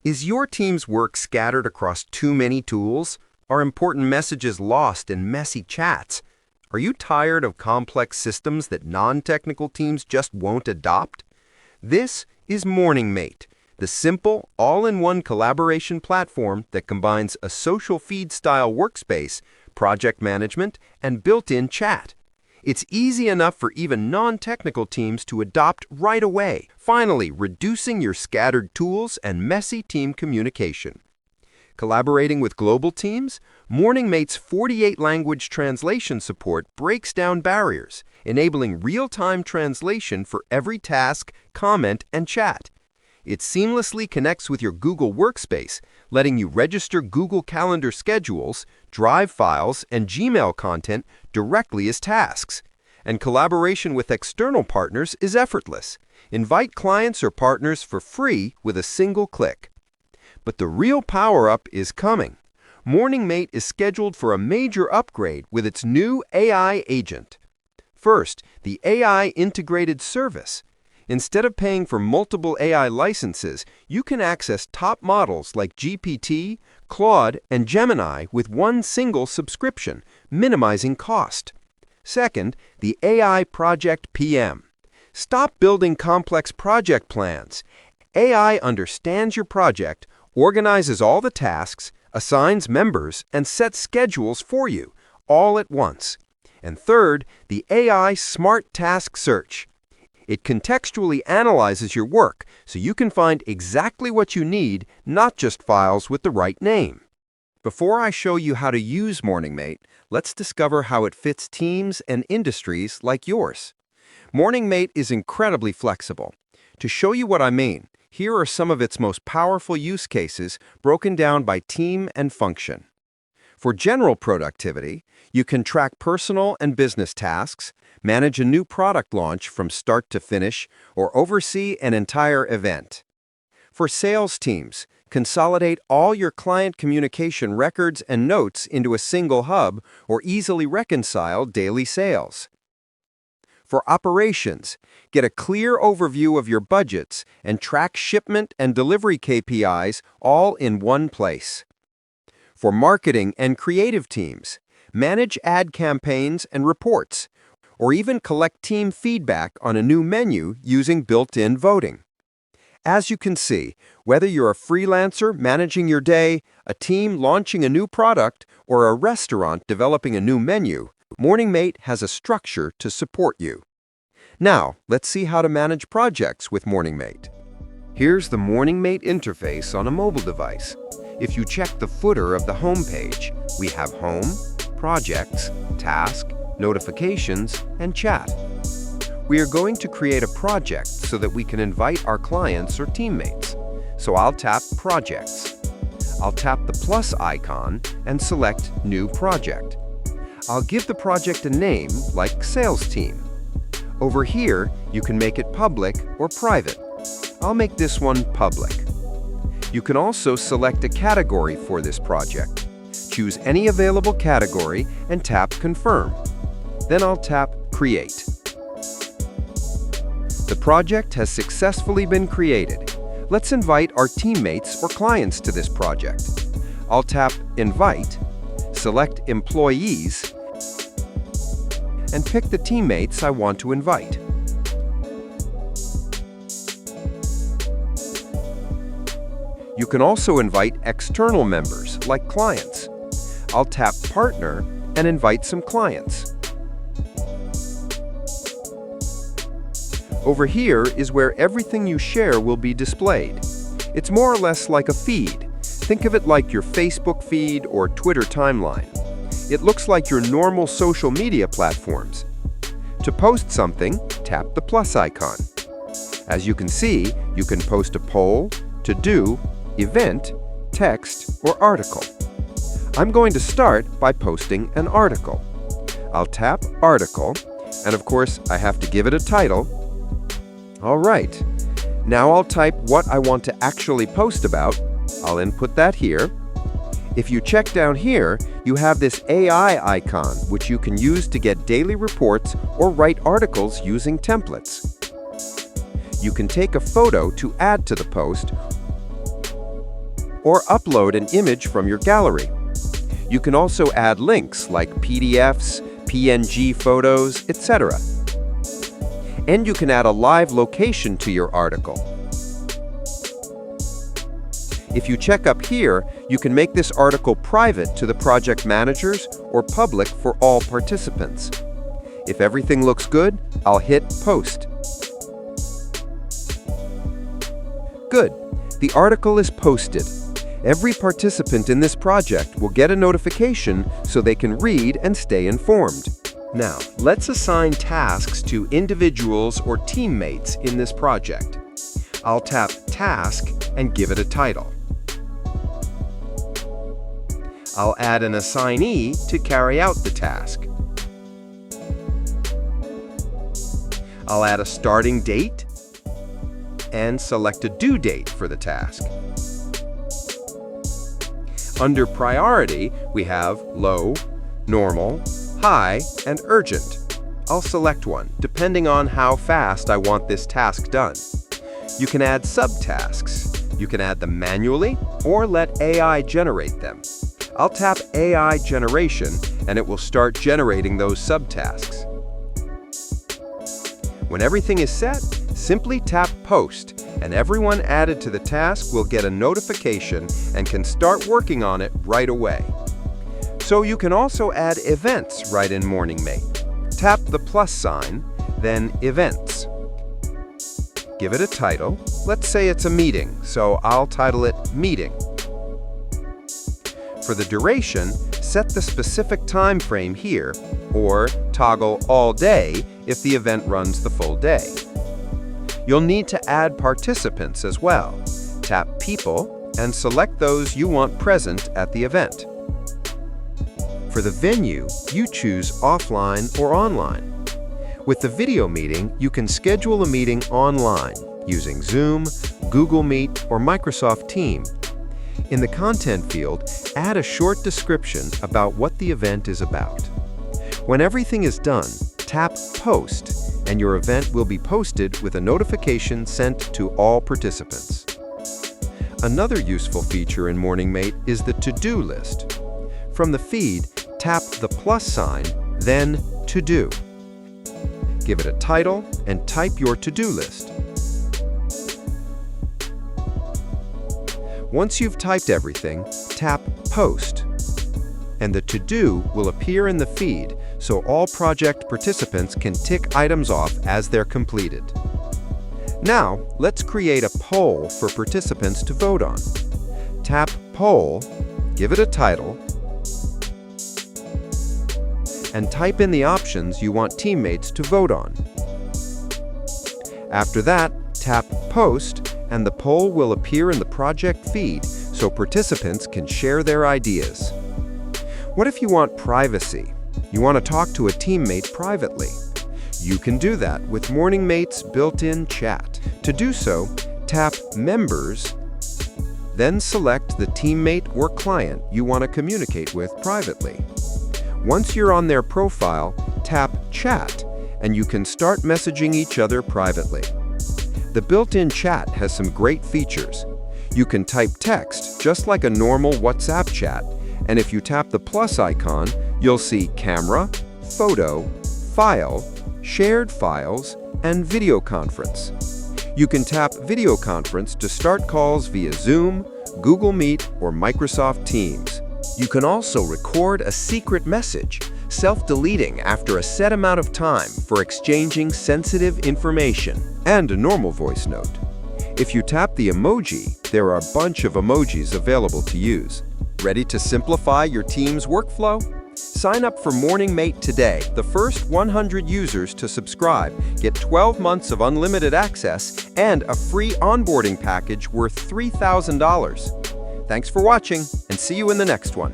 Is your team's work scattered across too many tools? Are important messages lost in messy chats? Are you tired of complex systems that non-technical teams just won't adopt? This is Morningmate, the simple, all-in-one collaboration platform that combines a social feed-style workspace, project management, and built-in chat. It's easy enough for even non-technical teams to adopt right away, finally reducing your scattered tools and messy team communication. Collaborating with global teams, Morningmate's 48-language translation support breaks down barriers, enabling real-time translation for every task, comment, and chat. It seamlessly connects with your Google Workspace, letting you register Google Calendar schedules, Drive files, and Gmail content directly as tasks. And collaboration with external partners is effortless. Invite clients or partners for free with a single click. But the real power-up is coming. Morningmate is scheduled for a major upgrade with its new AI agent. First, the AI integrated service. Instead of paying for multiple AI licenses, you can access top models like GPT, Claude, and Gemini with one single subscription, minimizing cost. Second, the AI Project PM. Stop building complex project plans. AI understands your project, organizes all the tasks, assigns members, and sets schedules for you, all at once. And third, the AI Smart Task Search. It contextually analyzes your work so you can find exactly what you need, not just files with the right name. Before I show you how to use Morningmate, let's discover how it fits teams and industries like yours. Morningmate is incredibly flexible. To show you what I mean, here are some of its most powerful use cases broken down by team and function. For general productivity, you can track personal and business tasks, manage a new product launch from start to finish, or oversee an entire event. For sales teams, consolidate all your client communication records and notes into a single hub or easily reconcile daily sales. For operations, get a clear overview of your budgets and track shipment and delivery KPIs all in one place. For marketing and creative teams, manage ad campaigns and reports, or even collect team feedback on a new menu using built-in voting. As you can see, whether you're a freelancer managing your day, a team launching a new product, or a restaurant developing a new menu, Morningmate has a structure to support you. Now, let's see how to manage projects with Morningmate. Here's the Morningmate interface on a mobile device. If you check the footer of the home page, we have Home, Projects, Task, Notifications, and Chat. We are going to create a project so that we can invite our clients or teammates. So I'll tap Projects. I'll tap the plus icon and select New Project. I'll give the project a name like Sales Team. Over here, you can make it public or private. I'll make this one public. You can also select a category for this project. Choose any available category and tap Confirm. Then I'll tap Create. The project has successfully been created. Let's invite our teammates or clients to this project. I'll tap Invite, select Employees, and pick the teammates I want to invite. You can also invite external members, like clients. I'll tap Partner and invite some clients. Over here is where everything you share will be displayed. It's more or less like a feed. Think of it like your Facebook feed or Twitter timeline. It looks like your normal social media platforms. To post something, tap the plus icon. As you can see, you can post a poll, to-do, event, text, or article. I'm going to start by posting an article. I'll tap Article, and of course, I have to give it a title. All right. Now I'll type what I want to actually post about. I'll input that here. If you check down here, you have this AI icon, which you can use to get daily reports or write articles using templates. You can take a photo to add to the post, or upload an image from your gallery. You can also add links like PDFs, PNG photos, etc. And you can add a live location to your article. If you check up here, you can make this article private to the project managers or public for all participants. If everything looks good, I'll hit Post. Good. The article is posted. Every participant in this project will get a notification so they can read and stay informed. Now, let's assign tasks to individuals or teammates in this project. I'll tap Task and give it a title. I'll add an assignee to carry out the task. I'll add a starting date and select a due date for the task. Under Priority, we have Low, Normal, High, and Urgent. I'll select one, depending on how fast I want this task done. You can add subtasks. You can add them manually or let AI generate them. I'll tap AI Generation, and it will start generating those subtasks. When everything is set, simply tap Post, and everyone added to the task will get a notification and can start working on it right away. So you can also add events right in Morningmate. Tap the plus sign, then Events. Give it a title. Let's say it's a meeting, so I'll title it Meeting. For the duration, set the specific time frame here, or toggle All Day if the event runs the full day. You'll need to add participants as well. Tap People and select those you want present at the event. For the venue, you choose offline or online. With the video meeting, you can schedule a meeting online using Zoom, Google Meet, or Microsoft Teams. In the content field, add a short description about what the event is about. When everything is done, tap Post, and your event will be posted with a notification sent to all participants. Another useful feature in Morningmate is the to-do list. From the feed, tap the plus sign, then To Do. Give it a title and type your to-do list. Once you've typed everything, tap Post, and the to-do will appear in the feed so all project participants can tick items off as they're completed. Now, let's create a poll for participants to vote on. Tap Poll, give it a title, and type in the options you want teammates to vote on. After that, tap Post, and the poll will appear in the project feed so participants can share their ideas. What if you want privacy? You want to talk to a teammate privately? You can do that with Morningmate's built-in chat. To do so, tap Members, then select the teammate or client you want to communicate with privately. Once you're on their profile, tap Chat, and you can start messaging each other privately. The built-in chat has some great features. You can type text just like a normal WhatsApp chat, and if you tap the plus icon, you'll see Camera, Photo, File, Shared Files, and Video Conference. You can tap Video Conference to start calls via Zoom, Google Meet, or Microsoft Teams. You can also record a secret message, self-deleting after a set amount of time for exchanging sensitive information, and a normal voice note. If you tap the emoji, there are a bunch of emojis available to use. Ready to simplify your team's workflow? Sign up for Morningmate today. The first 100 users to subscribe get 12 months of unlimited access and a free onboarding package worth $3,000. Thanks for watching, and see you in the next one.